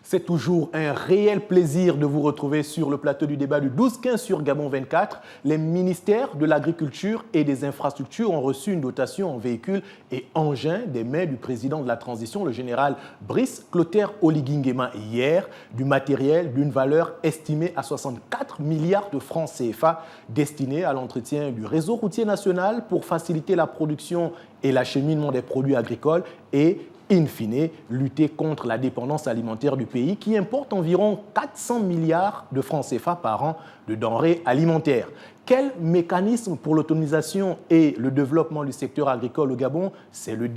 C'est toujours un réel plaisir de vous retrouver sur le plateau du débat du 12-15 sur Gabon 24. Les ministères de l'Agriculture et des Infrastructures ont reçu une dotation en véhicules et engins des mains du président de la transition, le général Brice Clotaire Oligui Nguema, hier, du matériel d'une valeur estimée à 64 milliards de francs CFA destiné à l'entretien du réseau routier national pour faciliter la production et l'acheminement des produits agricoles et in fine, lutter contre la dépendance alimentaire du pays qui importe environ 400 milliards de francs CFA par an de denrées alimentaires. Quel mécanisme pour l'autonomisation et le développement du secteur agricole au Gabon? C'est le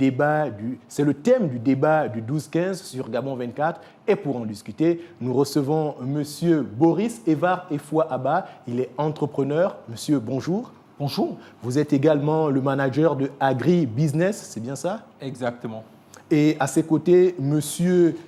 thème du débat du 12-15 sur Gabon 24. Et pour en discuter, nous recevons M. Boris Evar Efwa Abba. Il est entrepreneur. Monsieur, bonjour. Bonjour. Vous êtes également le manager de Agri Business, c'est bien ça? Exactement. Et à ses côtés, M.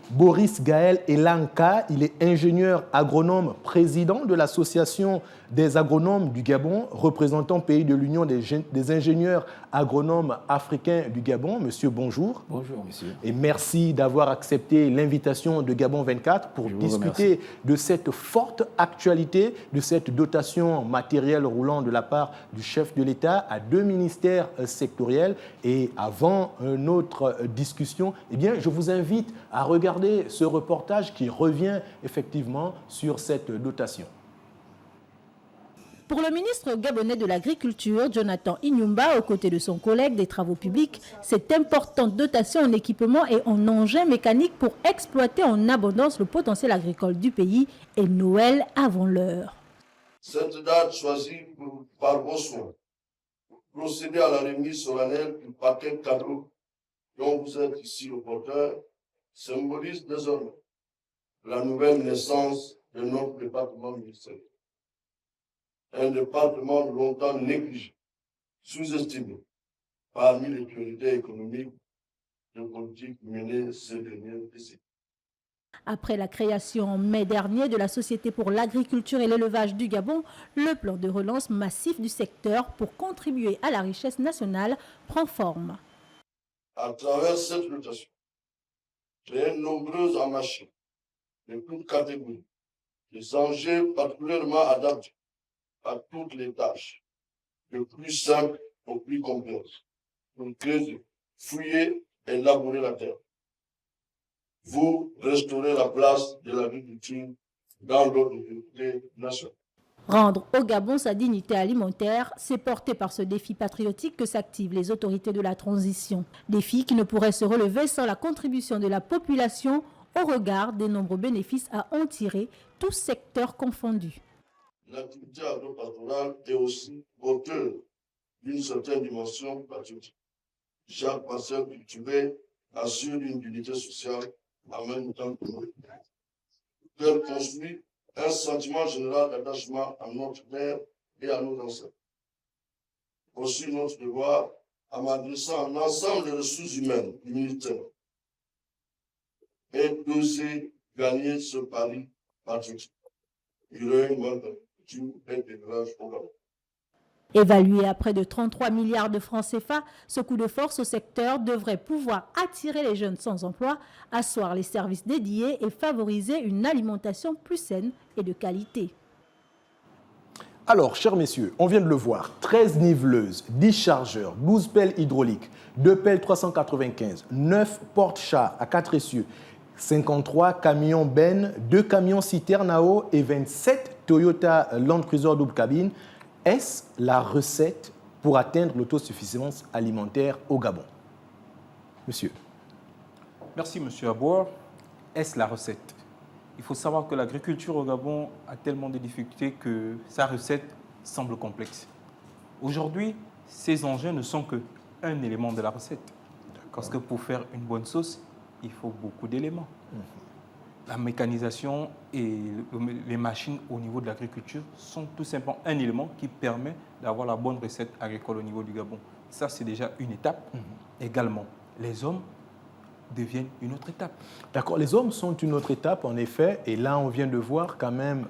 Boris Gaël Elanka, il est ingénieur agronome, président de l'Association des agronomes du Gabon, représentant pays de l'Union des ingénieurs agronomes africains du Gabon. Monsieur, bonjour. Bonjour, monsieur. Et merci d'avoir accepté l'invitation de Gabon 24 pour discuter de cette forte actualité, de cette dotation matérielle roulant de la part du chef de l'État à 2 ministères sectoriels. Et avant notre discussion, eh bien, je vous invite à regarder ce reportage qui revient effectivement sur cette dotation. Pour le ministre gabonais de l'Agriculture, Jonathan Inyumba, aux côtés de son collègue des Travaux publics, cette importante dotation en équipement et en engins mécaniques pour exploiter en abondance le potentiel agricole du pays est Noël avant l'heure. Cette date choisie par vos soins, procéder à la remise solennelle du paquet cadeau dont vous êtes ici le porteur, symbolise désormais la nouvelle naissance de notre département ministériel. Un département longtemps négligé, sous-estimé parmi les priorités économiques de politique menées ces dernières décennies. Après la création en mai dernier de la Société pour l'agriculture et l'élevage du Gabon, le plan de relance massif du secteur pour contribuer à la richesse nationale prend forme. À travers cette dotation, très nombreuses en machines de toutes catégories, des engins particulièrement adaptés à toutes les tâches, le plus simple au plus complexe, pour creuser, fouiller et labourer la terre. Vous restaurez la place de l'agriculture dans notre unité nationale. Rendre au Gabon sa dignité alimentaire, c'est porté par ce défi patriotique que s'activent les autorités de la transition. Défi qui ne pourrait se relever sans la contribution de la population au regard des nombreux bénéfices à en tirer, tous secteurs confondus. L'activité agro-pastorale est aussi porteuse d'une certaine dimension patriotique. Chaque parcelle cultivée assure une dignité sociale en même temps que nous. Elle construit un sentiment général d'attachement à notre terre et à nos ancêtres. Aussi notre devoir, en m'adressant à l'ensemble des ressources humaines du ministère, est d'oser gagner ce pari patriotique. Évalué à près de 33 milliards de francs CFA, ce coup de force au secteur devrait pouvoir attirer les jeunes sans emploi, asseoir les services dédiés et favoriser une alimentation plus saine et de qualité. Alors, chers messieurs, on vient de le voir, 13 niveleuses, 10 chargeurs, 12 pelles hydrauliques, 2 pelles 395, 9 porte-chars à 4 essieux, 53 camions bennes, 2 camions citernes à eau et 27 Toyota Land Cruiser double cabine. Est-ce la recette pour atteindre l'autosuffisance alimentaire au Gabon? Monsieur. Merci, monsieur Abour. Est-ce la recette? Il faut savoir que l'agriculture au Gabon a tellement de difficultés que sa recette semble complexe. Aujourd'hui, ces engins ne sont qu'un élément de la recette. Parce que pour faire une bonne sauce, il faut beaucoup d'éléments. La mécanisation et les machines au niveau de l'agriculture sont tout simplement un élément qui permet d'avoir la bonne recette agricole au niveau du Gabon. Ça, c'est déjà une étape. Également, les hommes deviennent une autre étape. D'accord, les hommes sont une autre étape, en effet. Et là, on vient de voir quand même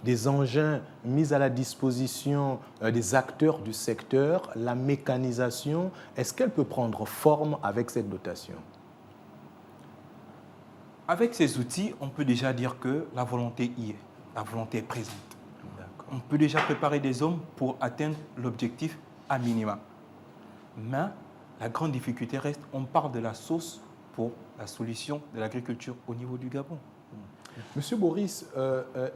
des engins mis à la disposition des acteurs du secteur. La mécanisation, est-ce qu'elle peut prendre forme avec cette dotation? Avec ces outils, on peut déjà dire que la volonté y est. La volonté est présente. On peut déjà préparer des hommes pour atteindre l'objectif à minima. Mais la grande difficulté reste, on parle de la sauce pour la solution de l'agriculture au niveau du Gabon. Monsieur Boris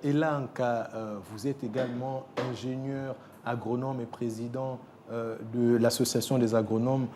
Elanka, vous êtes également ingénieur agronome et président de l'Association des agronomes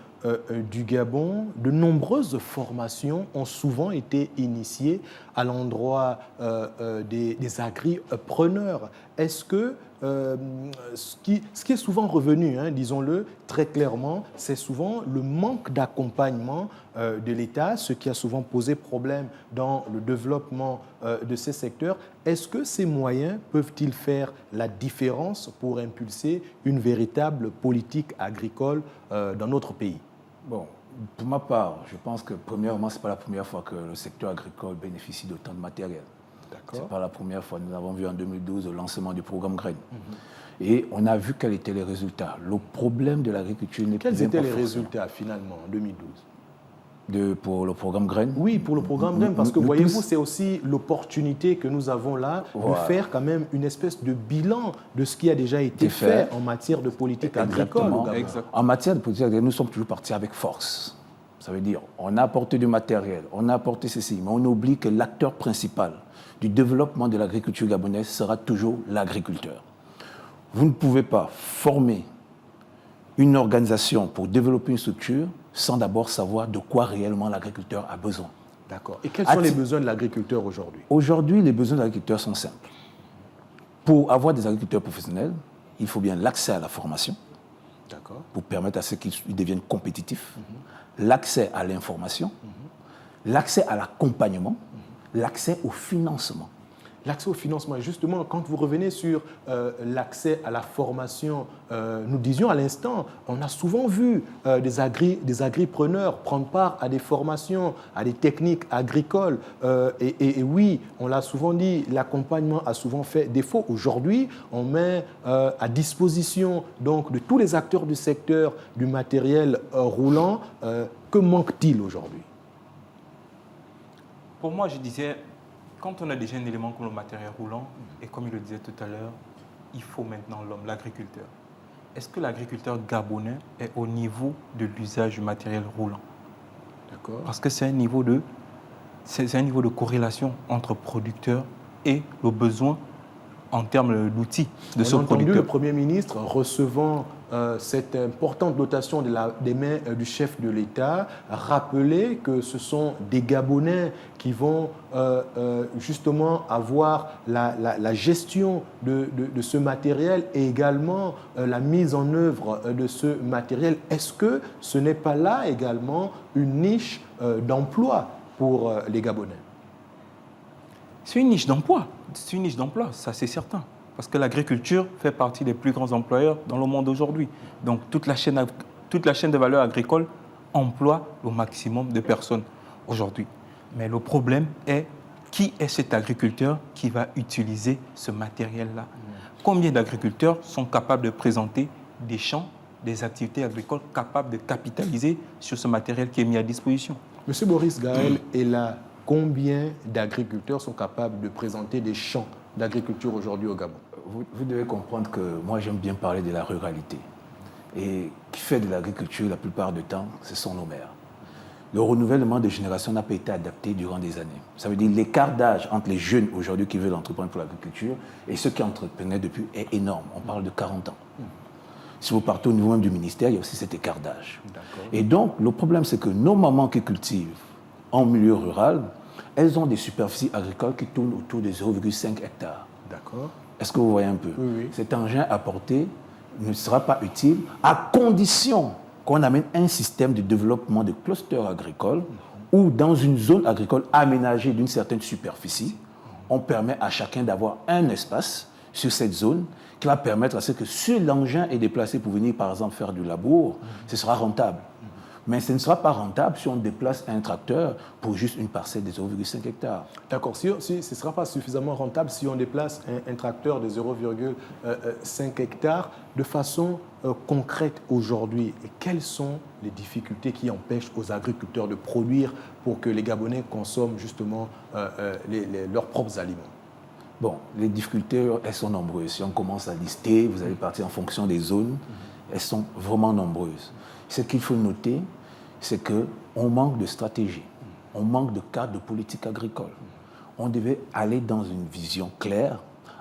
du Gabon. De nombreuses formations ont souvent été initiées à l'endroit des agripreneurs. Est-ce que ce qui est souvent revenu, disons-le très clairement, c'est souvent le manque d'accompagnement de l'État, ce qui a souvent posé problème dans le développement de ces secteurs. Est-ce que ces moyens peuvent-ils faire la différence pour impulser une véritable politique agricole dans notre pays? Bon, pour ma part, je pense que premièrement, ce n'est pas la première fois que le secteur agricole bénéficie d'autant de matériel. Ce n'est pas la première fois. Nous avons vu en 2012 le lancement du programme Graines. Et on a vu quels étaient les résultats. Le problème de l'agriculture n'est pas Quels étaient les résultats finalement en 2012 pour le programme Graines? Oui, pour le programme Graines, parce que voyez-vous, c'est aussi l'opportunité que nous avons là de faire quand même une espèce de bilan de ce qui a déjà été fait en matière de politique agricole. En matière de politique agricole, nous sommes toujours partis avec force. Ça veut dire, on a apporté du matériel, on a apporté ceci, mais on oublie que l'acteur principal du développement de l'agriculture gabonaise sera toujours l'agriculteur. Vous ne pouvez pas former une organisation pour développer une structure sans d'abord savoir de quoi réellement l'agriculteur a besoin. D'accord. Et quels sont les besoins de l'agriculteur aujourd'hui? Aujourd'hui, les besoins de l'agriculteur sont simples. Pour avoir des agriculteurs professionnels, il faut bien l'accès à la formation, pour permettre à ceux qu'ils deviennent compétitifs, l'accès à l'information, l'accès à l'accompagnement, l'accès au financement. L'accès au financement, et justement, quand vous revenez sur l'accès à la formation, nous disions à l'instant, on a souvent vu des agripreneurs prendre part à des formations, à des techniques agricoles. Et oui, on l'a souvent dit, l'accompagnement a souvent fait défaut. Aujourd'hui, on met à disposition donc, de tous les acteurs du secteur du matériel roulant. Que manque-t-il aujourd'hui? Pour moi, je disais, quand on a déjà un élément comme le matériel roulant, et comme il le disait tout à l'heure, il faut maintenant l'homme, l'agriculteur. Est-ce que l'agriculteur gabonais est au niveau de l'usage du matériel roulant? D'accord. Parce que c'est un niveau de corrélation entre producteur et le besoin en termes d'outils de ce producteur. On a entendu le Premier ministre recevant cette importante dotation des mains du chef de l'État rappeler que ce sont des Gabonais qui vont justement avoir la gestion de ce matériel et également la mise en œuvre de ce matériel. Est-ce que ce n'est pas là également une niche d'emploi pour les Gabonais? C'est une niche d'emploi. C'est une niche d'emploi, ça c'est certain. Parce que l'agriculture fait partie des plus grands employeurs dans le monde aujourd'hui. Donc toute la chaîne de valeur agricole emploie le maximum de personnes aujourd'hui. Mais le problème est qui est cet agriculteur qui va utiliser ce matériel-là? Combien d'agriculteurs sont capables de présenter des champs, des activités agricoles capables de capitaliser sur ce matériel qui est mis à disposition? Monsieur Boris Gaël est là. Combien d'agriculteurs sont capables de présenter des champs d'agriculture aujourd'hui au Gabon? Vous devez comprendre que moi, j'aime bien parler de la ruralité. Et qui fait de l'agriculture la plupart du temps, ce sont nos maires. Le renouvellement de génération n'a pas été adapté durant des années. Ça veut dire que l'écart d'âge entre les jeunes aujourd'hui qui veulent entreprendre pour l'agriculture et ceux qui entreprenaient depuis est énorme. On parle de 40 ans. Si vous partez au niveau même du ministère, il y a aussi cet écart d'âge. Et donc, le problème, c'est que nos mamans qui cultivent en milieu rural, elles ont des superficies agricoles qui tournent autour de 0,5 hectares. D'accord. Est-ce que vous voyez un peu? Oui. Cet engin apporté ne sera pas utile à condition qu'on amène un système de développement de clusters agricoles où, dans une zone agricole aménagée d'une certaine superficie, on permet à chacun d'avoir un espace sur cette zone qui va permettre à ce que si l'engin est déplacé pour venir, par exemple, faire du labour, ce sera rentable. Mais ce ne sera pas rentable si on déplace un tracteur pour juste une parcelle de 0,5 hectares. D'accord. Si ce ne sera pas suffisamment rentable si on déplace un tracteur de 0,5 hectares, de façon concrète aujourd'hui, quelles sont les difficultés qui empêchent aux agriculteurs de produire pour que les Gabonais consomment justement leurs propres aliments? Bon, les difficultés, elles sont nombreuses. Si on commence à lister, vous allez partir en fonction des zones, elles sont vraiment nombreuses. Ce qu'il faut noter, c'est qu'on manque de stratégie, on manque de cadre de politique agricole. On devait aller dans une vision claire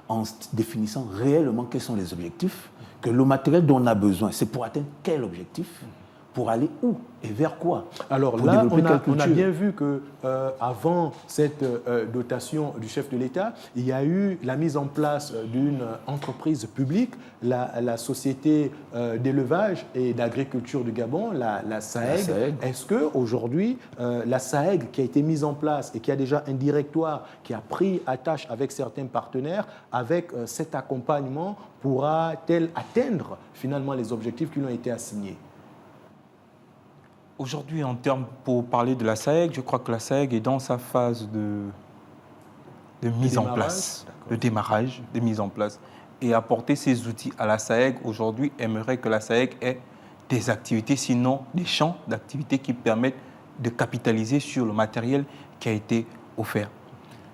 en définissant réellement quels sont les objectifs, que le matériel dont on a besoin, c'est pour atteindre quel objectif, pour aller où et vers quoi. Alors pour là, développer on a bien vu qu'avant cette dotation du chef de l'État, il y a eu la mise en place d'une entreprise publique, la Société d'élevage et d'agriculture du Gabon, la SAEG. Est-ce qu'aujourd'hui, la SAEG qui a été mise en place et qui a déjà un directoire qui a pris attache avec certains partenaires, avec cet accompagnement, pourra-t-elle atteindre finalement les objectifs qui lui ont été assignés? Aujourd'hui, pour parler de la SAEG, je crois que la SAEG est dans sa phase de mise en place, de démarrage, de mise en place. Et apporter ces outils à la SAEG, aujourd'hui, aimerait que la SAEG ait des activités, sinon des champs d'activités qui permettent de capitaliser sur le matériel qui a été offert.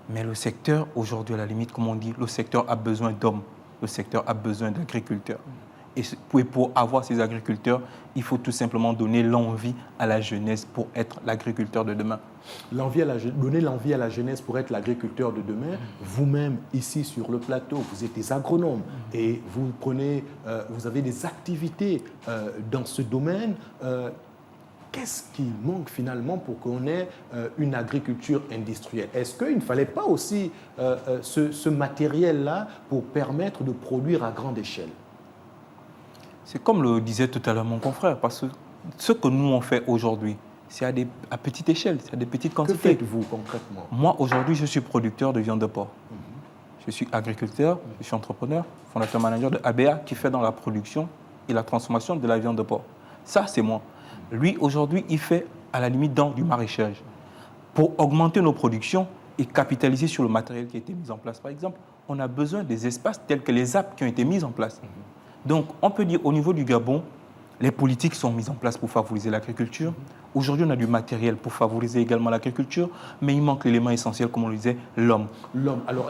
Mais le secteur, aujourd'hui, à la limite, comme on dit, le secteur a besoin d'hommes, le secteur a besoin d'agriculteurs. Et pour avoir ces agriculteurs, il faut tout simplement donner l'envie à la jeunesse pour être l'agriculteur de demain. Donner l'envie à la jeunesse pour être l'agriculteur de demain. Vous-même, ici sur le plateau, vous êtes des agronomes et vous avez des activités dans ce domaine. Qu'est-ce qui manque finalement pour qu'on ait une agriculture industrielle? Est-ce qu'il ne fallait pas aussi ce matériel-là pour permettre de produire à grande échelle? C'est comme le disait tout à l'heure mon confrère, parce que ce que nous on fait aujourd'hui, c'est à petite échelle, c'est à des petites quantités. Que faites-vous concrètement? Moi, aujourd'hui, je suis producteur de viande de porc. Je suis agriculteur, je suis entrepreneur, fondateur manager de ABA qui fait dans la production et la transformation de la viande de porc. Ça, c'est moi. Lui, aujourd'hui, il fait à la limite dans du maraîchage. Pour augmenter nos productions et capitaliser sur le matériel qui a été mis en place, par exemple, on a besoin des espaces tels que les apps qui ont été mis en place. Donc, on peut dire au niveau du Gabon, les politiques sont mises en place pour favoriser l'agriculture. Aujourd'hui, on a du matériel pour favoriser également l'agriculture, mais il manque l'élément essentiel, comme on le disait, l'homme. L'homme. Alors,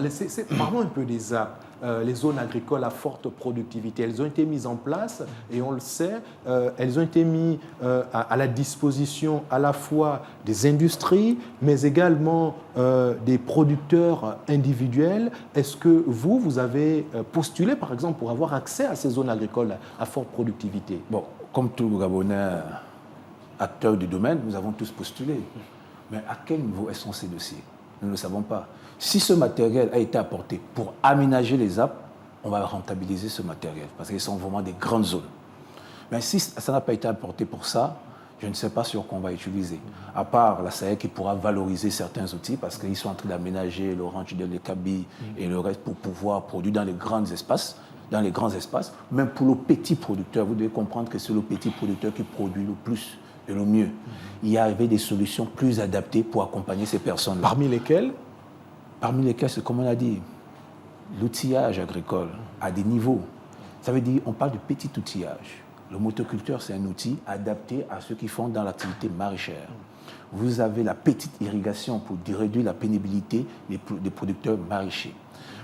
parlons un peu des ZAP, les zones agricoles à forte productivité. Elles ont été mises en place et on le sait, elles ont été mises à la disposition à la fois des industries, mais également des producteurs individuels. Est-ce que vous avez postulé, par exemple, pour avoir accès à ces zones agricoles à forte productivité? Bon, comme tout Gabonais acteurs du domaine, nous avons tous postulé. Mais à quel niveau sont ces dossiers? Nous ne le savons pas. Si ce matériel a été apporté pour aménager les apps, on va rentabiliser ce matériel parce qu'ils sont vraiment des grandes zones. Mais si ça n'a pas été apporté pour ça, je ne sais pas sur quoi on va utiliser. À part la SAEG qui pourra valoriser certains outils parce qu'ils sont en train d'aménager le ranch de l'Ekabi et le reste pour pouvoir produire dans les grands espaces. Même pour le petit producteur, vous devez comprendre que c'est le petit producteur qui produit le plus et le mieux. Il y avait des solutions plus adaptées pour accompagner ces personnes-là. Parmi lesquelles, c'est comme on a dit, l'outillage agricole à des niveaux. Ça veut dire, on parle de petit outillage. Le motoculteur, c'est un outil adapté à ceux qui font dans l'activité maraîchère. Vous avez la petite irrigation pour réduire la pénibilité des producteurs maraîchers.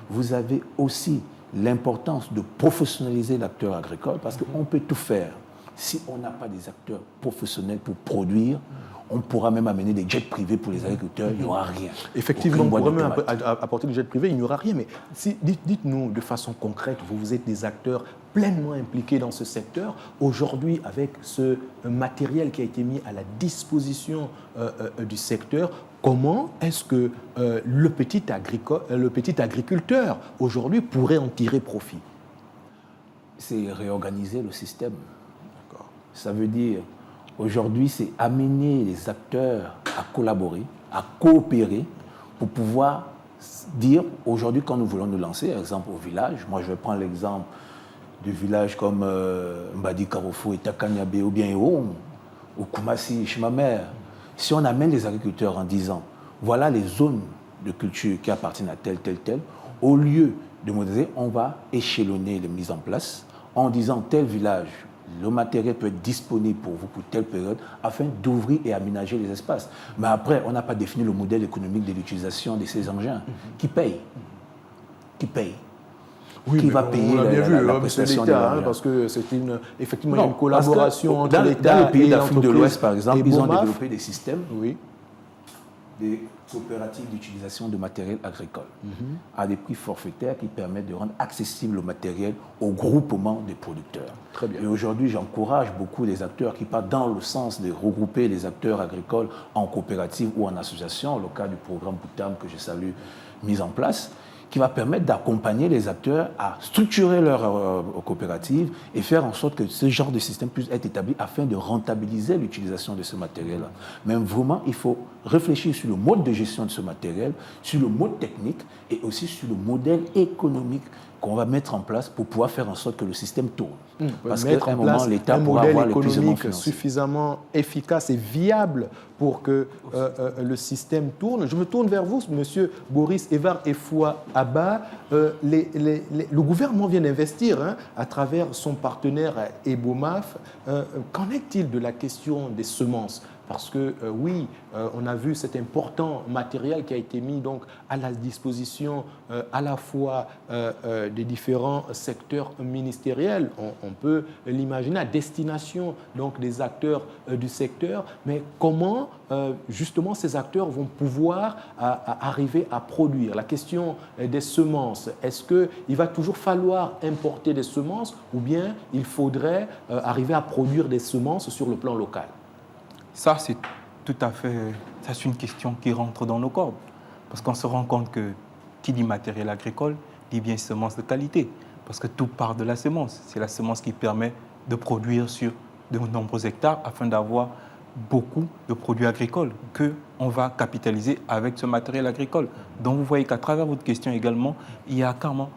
Vous avez aussi l'importance de professionnaliser l'acteur agricole parce qu'on peut tout faire. Si on n'a pas des acteurs professionnels pour produire, on pourra même amener des jets privés pour les agriculteurs, il n'y aura rien. Effectivement, on pourrait même apporter des jets privés, il n'y aura rien. Mais dites-nous de façon concrète, vous êtes des acteurs pleinement impliqués dans ce secteur. Aujourd'hui, avec ce matériel qui a été mis à la disposition du secteur, comment est-ce que le petit agriculteur, aujourd'hui, pourrait en tirer profit? C'est réorganiser le système. Ça veut dire, aujourd'hui, c'est amener les acteurs à collaborer, à coopérer pour pouvoir dire, aujourd'hui, quand nous voulons nous lancer, par exemple au village, moi je vais prendre l'exemple du village comme Mbadi Karofo et Takanyabé ou bien Eom, au Koumassi, chez ma mère. Si on amène les agriculteurs en disant, voilà les zones de culture qui appartiennent à tel, au lieu de moderniser, on va échelonner les mises en place en disant tel village, le matériel peut être disponible pour vous pour telle période afin d'ouvrir et aménager les espaces. Mais après, on n'a pas défini le modèle économique de l'utilisation de ces engins. Qui paye? Qui paye? Oui, qui va payer la prestation de l'engin? parce que c'est effectivement une collaboration entre dans l'État les pays et d'Afrique de l'Ouest, par exemple, ils ont BOMAF. développé des systèmes Oui. des coopératives d'utilisation de matériel agricole à des prix forfaitaires qui permettent de rendre accessible le matériel au groupement des producteurs. Très bien. Et aujourd'hui, j'encourage beaucoup les acteurs qui partent dans le sens de regrouper les acteurs agricoles en coopérative ou en association, le cas du programme Poutam que je salue mis en place, qui va permettre d'accompagner les acteurs à structurer leur coopérative et faire en sorte que ce genre de système puisse être établi afin de rentabiliser l'utilisation de ce matériel-là. Mais vraiment, il faut réfléchir sur le mode de gestion de ce matériel, sur le mode technique et aussi sur le modèle économique qu'on va mettre en place pour pouvoir faire en sorte que le système tourne. Parce qu'à un moment, l'État pourra avoir le plus économique suffisamment efficace et viable pour que le système tourne. Je me tourne vers vous, Monsieur Boris Evar Efoua Abba. Le gouvernement vient d'investir à travers son partenaire EBOMAF. Qu'en est-il de la question des semences ? Parce que oui, on a vu cet important matériel qui a été mis donc à la disposition à la fois des différents secteurs ministériels. On peut l'imaginer à destination donc des acteurs du secteur. Mais comment justement ces acteurs vont pouvoir arriver à produire? La question des semences, est-ce qu'il va toujours falloir importer des semences ou bien il faudrait arriver à produire des semences sur le plan local? Ça, c'est tout à fait... Ça, c'est une question qui rentre dans nos cordes. Parce qu'on se rend compte que qui dit matériel agricole dit bien semence de qualité. Parce que tout part de la semence. C'est la semence qui permet de produire sur de nombreux hectares afin d'avoir beaucoup de produits agricoles qu'on va capitaliser avec ce matériel agricole. Donc, vous voyez qu'à travers votre question également, il y a carrément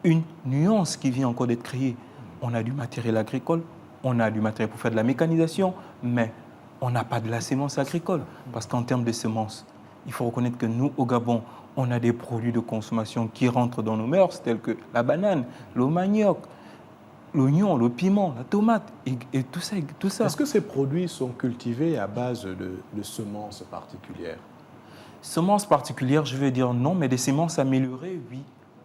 une nuance qui vient encore d'être créée. On a du matériel agricole, on a du matériel pour faire de la mécanisation, mais on n'a pas de la semence agricole. Parce qu'en termes de semences, il faut reconnaître que nous, au Gabon, on a des produits de consommation qui rentrent dans nos mœurs, tels que la banane, le manioc, l'oignon, le piment, la tomate, et tout ça. Est-ce que ces produits sont cultivés à base de semences particulières? Semences particulières, je vais dire non, mais des semences améliorées, oui.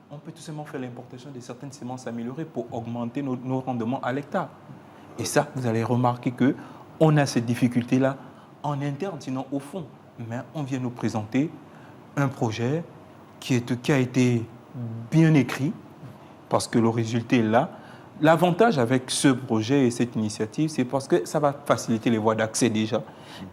On peut tout simplement faire l'importation de certaines semences améliorées pour augmenter nos rendements à l'hectare. Et ça, vous allez remarquer que on a cette difficulté-là en interne, sinon au fond. Mais on vient nous présenter un projet qui a été bien écrit, parce que le résultat est là. L'avantage avec ce projet et cette initiative, c'est parce que ça va faciliter les voies d'accès déjà.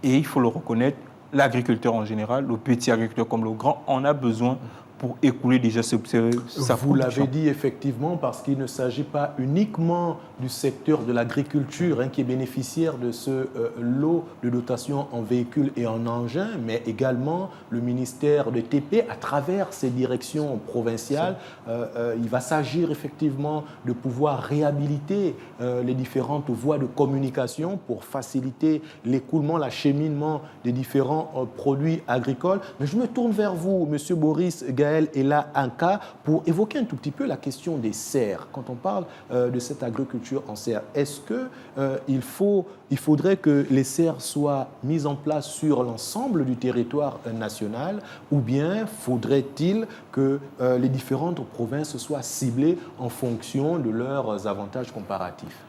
Et il faut le reconnaître, l'agriculteur en général, le petit agriculteur comme le grand, en a besoin pour écouler déjà sa Vous l'avez dit effectivement, parce qu'il ne s'agit pas uniquement du secteur de l'agriculture qui est bénéficiaire de ce lot de dotation en véhicules et en engins, mais également le ministère de TP à travers ses directions provinciales. Il va s'agir effectivement de pouvoir réhabiliter les différentes voies de communication pour faciliter l'écoulement, l'acheminement des différents produits agricoles. Mais je me tourne vers vous, Monsieur Boris Gaël Ella Anka, pour évoquer un tout petit peu la question des serres. Quand on parle de cette agriculture en serre, est-ce qu'il faudrait que les serres soient mises en place sur l'ensemble du territoire national, ou bien faudrait-il que les différentes provinces soient ciblées en fonction de leurs avantages comparatifs?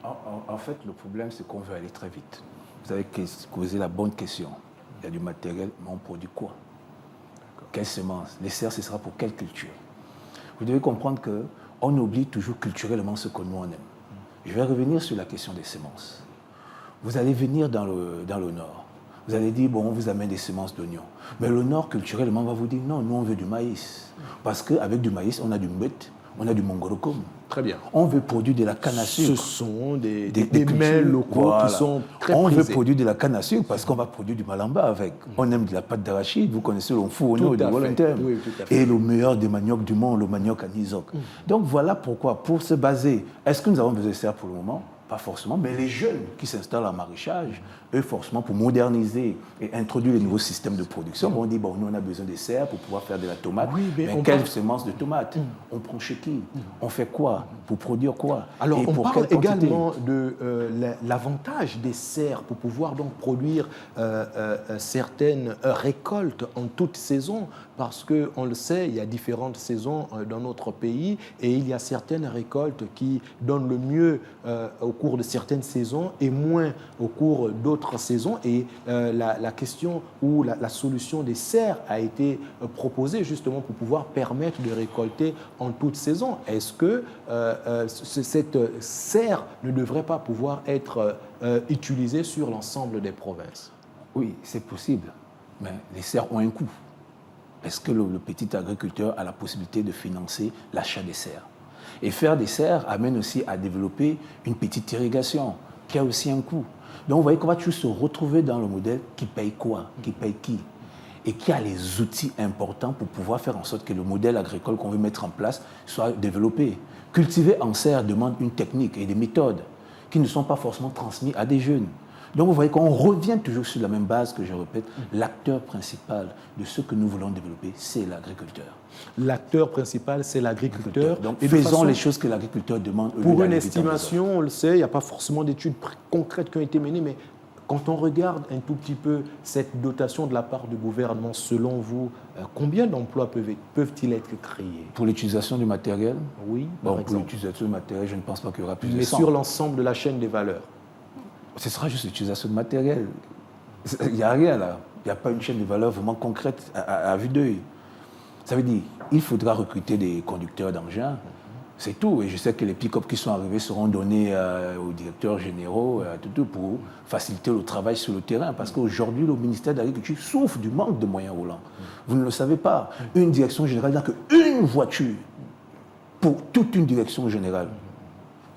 En fait, le problème, c'est qu'on veut aller très vite. Vous avez posé la bonne question. Il y a du matériel, mais on produit quoi? Quelles semences? Les serres, ce sera pour quelle culture? Vous devez comprendre qu'on oublie toujours culturellement ce que nous on aime. Je vais revenir sur la question des semences. Vous allez venir dans le nord. Vous allez dire, bon, on vous amène des semences d'oignons. Mais le nord, culturellement, va vous dire, non, nous, on veut du maïs. Parce qu'avec du maïs, on a du mbet, on a du mangorokom. Très bien. On veut produire de la canne à sucre. Ce sont des mets locaux qui sont très prisés. On veut produire de la canne à sucre parce qu'on va produire du malamba avec. On aime de la pâte d'arachide. Vous connaissez le fourneau de Wolontem. Oui, tout à fait. Et le meilleur des maniocs du monde, le manioc à Nizok. Donc voilà pourquoi, pour se baser, est-ce que nous avons besoin de serre pour le moment? Pas forcément, mais les jeunes qui s'installent en maraîchage, eux, forcément, pour moderniser et introduire les nouveaux systèmes de production, on dit, bon, nous, on a besoin de serres pour pouvoir faire de la tomate. Oui, mais quelles semences de tomates? On prend chez qui? On fait quoi? Pour produire quoi? Alors, et on pour parle quelle quantité? également de l'avantage des serres pour pouvoir donc produire certaines récoltes en toute saison, parce qu'on le sait, il y a différentes saisons dans notre pays et il y a certaines récoltes qui donnent le mieux au cours de certaines saisons et moins au cours d'autres saisons. Et la question ou la solution des serres a été proposée justement pour pouvoir permettre de récolter en toute saison. Est-ce que cette serre ne devrait pas pouvoir être utilisée sur l'ensemble des provinces? Oui, c'est possible, mais les serres ont un coût. Est-ce que le petit agriculteur a la possibilité de financer l'achat des serres? Et faire des serres amène aussi à développer une petite irrigation, qui a aussi un coût. Donc vous voyez qu'on va toujours se retrouver dans le modèle qui paye quoi, qui paye qui, et qui a les outils importants pour pouvoir faire en sorte que le modèle agricole qu'on veut mettre en place soit développé. Cultiver en serre demande une technique et des méthodes qui ne sont pas forcément transmises à des jeunes. Donc vous voyez qu'on revient toujours sur la même base que je répète, l'acteur principal de ce que nous voulons développer, c'est l'agriculteur. L'acteur principal, c'est l'agriculteur. Donc et faisons les choses que l'agriculteur demande. Pour une estimation, on le sait, il n'y a pas forcément d'études concrètes qui ont été menées, mais quand on regarde un tout petit peu cette dotation de la part du gouvernement, selon vous, combien d'emplois peuvent-ils être créés? Pour l'utilisation du matériel? Oui, bon, pour l'utilisation du matériel, je ne pense pas qu'il y aura plus de 100. Mais sur l'ensemble de la chaîne des valeurs? Ce sera juste l'utilisation de matériel. Il n'y a rien là. Il n'y a pas une chaîne de valeur vraiment concrète à vue d'œil. Ça veut dire qu'il faudra recruter des conducteurs d'engins. C'est tout. Et je sais que les pick-up qui sont arrivés seront donnés aux directeurs généraux pour faciliter le travail sur le terrain. Parce qu'aujourd'hui, le ministère de l'Agriculture souffre du manque de moyens roulants. Vous ne le savez pas. Une direction générale n'a qu'une voiture pour toute une direction générale.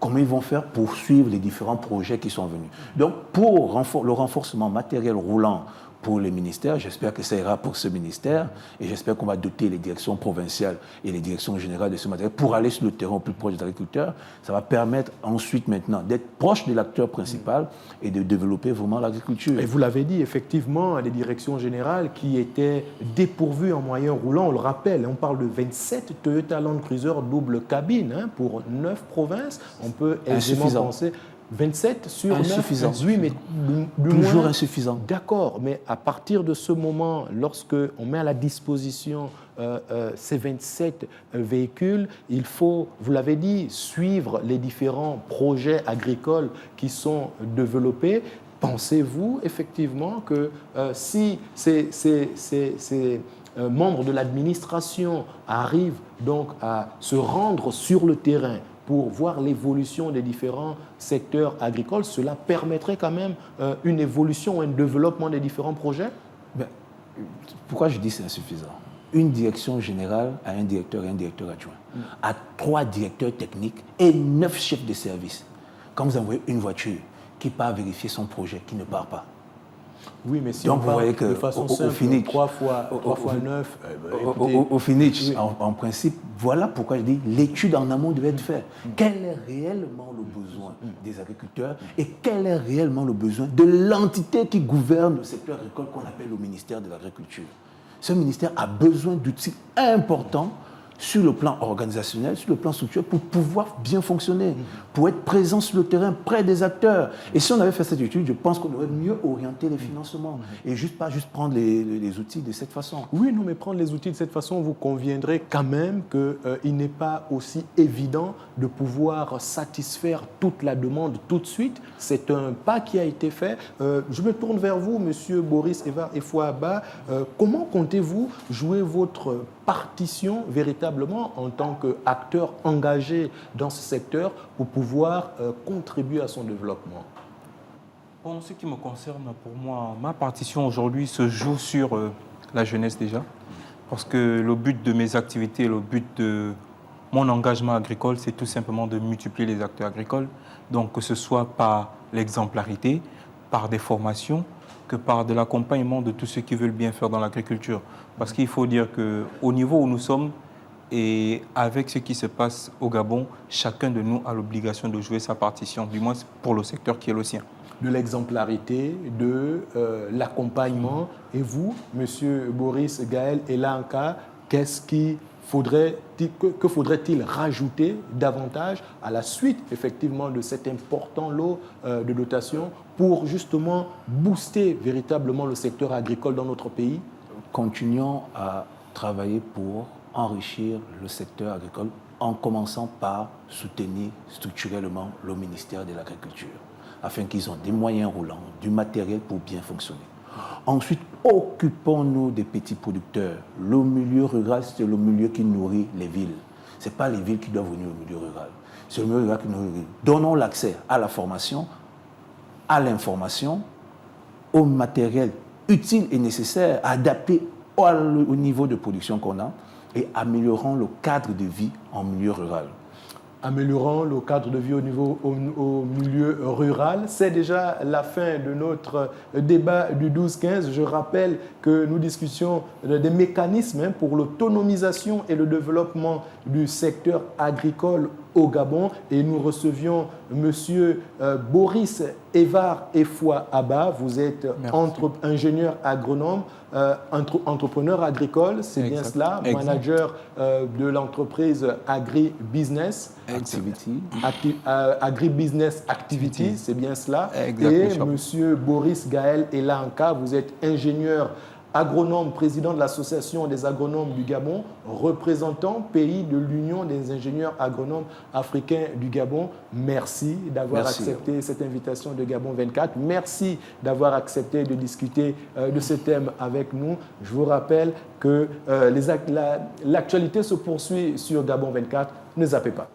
Comment ils vont faire pour suivre les différents projets qui sont venus. Donc, pour le renforcement matériel roulant pour les ministères, j'espère que ça ira pour ce ministère et j'espère qu'on va doter les directions provinciales et les directions générales de ce matériel pour aller sur le terrain au plus proche des agriculteurs. Ça va permettre ensuite maintenant d'être proche de l'acteur principal et de développer vraiment l'agriculture. Et vous l'avez dit, effectivement, les directions générales qui étaient dépourvues en moyens roulants, on le rappelle, on parle de 27 Toyota Land Cruiser double cabine pour 9 provinces. On peut aisément penser 27 sur 9, oui, mais toujours insuffisant. D'accord, mais à partir de ce moment, lorsqu'on met à la disposition ces 27 véhicules, il faut, vous l'avez dit, suivre les différents projets agricoles qui sont développés. Pensez-vous effectivement que si ces membres de l'administration arrivent donc à se rendre sur le terrain pour voir l'évolution des différents secteurs agricoles, cela permettrait quand même une évolution, un développement des différents projets? Pourquoi je dis que c'est insuffisant? Une direction générale a un directeur et un directeur adjoint, a 3 directeurs techniques et 9 chefs de service. Quand vous envoyez une voiture qui part vérifier son projet, qui ne part pas. Oui, mais si donc on vous voyez que de façon simple, 3 fois 9... Au finish, oui. En principe, voilà pourquoi je dis l'étude en amont devait être faite. Quel est réellement le besoin des agriculteurs et quel est réellement le besoin de l'entité qui gouverne le secteur agricole qu'on appelle le ministère de l'Agriculture. Ce ministère a besoin d'outils importants sur le plan organisationnel, sur le plan structurel, pour pouvoir bien fonctionner, pour être présent sur le terrain, près des acteurs. Et si on avait fait cette étude, je pense qu'on aurait mieux orienté les financements et pas juste prendre les outils de cette façon. Oui, non, mais prendre les outils de cette façon, vous conviendrez quand même qu'il n'est pas aussi évident de pouvoir satisfaire toute la demande tout de suite. C'est un pas qui a été fait. Je me tourne vers vous, Monsieur Boris Efouaba. Comment comptez-vous jouer votre partition véritablement en tant qu'acteur engagé dans ce secteur pour pouvoir contribuer à son développement? En ce qui me concerne, pour moi, ma partition aujourd'hui se joue sur la jeunesse déjà, parce que le but de mes activités, le but de mon engagement agricole, c'est tout simplement de multiplier les acteurs agricoles, donc que ce soit par l'exemplarité, par des formations, que par de l'accompagnement de tous ceux qui veulent bien faire dans l'agriculture. Parce qu'il faut dire qu'au niveau où nous sommes, Et avec ce qui se passe au Gabon, chacun de nous a l'obligation de jouer sa partition, du moins pour le secteur qui est le sien. De l'exemplarité, de l'accompagnement. Et vous, Monsieur Boris Gaël Elanka, que faudrait-il rajouter davantage à la suite, effectivement, de cet important lot de dotation pour justement booster véritablement le secteur agricole dans notre pays? Continuons à travailler pour enrichir le secteur agricole en commençant par soutenir structurellement le ministère de l'Agriculture, afin qu'ils aient des moyens roulants, du matériel pour bien fonctionner. Ensuite, occupons-nous des petits producteurs. Le milieu rural, c'est le milieu qui nourrit les villes. Ce n'est pas les villes qui doivent venir au milieu rural. C'est le milieu rural qui nourrit les villes. Donnons l'accès à la formation, à l'information, au matériel utile et nécessaire, adapté au niveau de production qu'on a, et améliorons le cadre de vie en milieu rural. Améliorant le cadre de vie au milieu rural. C'est déjà la fin de notre débat du 12-15. Je rappelle que nous discutions des mécanismes pour l'autonomisation et le développement du secteur agricole au Gabon et nous recevions M. Boris Evar Efwa Abba. Vous êtes ingénieur agronome, entrepreneur agricole, c'est bien cela, manager de l'entreprise Agri-Business Activity, c'est bien cela. Et M. Boris Gaël Elanka, vous êtes ingénieur agronome, président de l'Association des agronomes du Gabon, représentant pays de l'Union des ingénieurs agronomes africains du Gabon. Merci d'avoir accepté cette invitation de Gabon 24. Merci d'avoir accepté de discuter de ce thème avec nous. Je vous rappelle que l'actualité se poursuit sur Gabon 24. Ne zappez pas.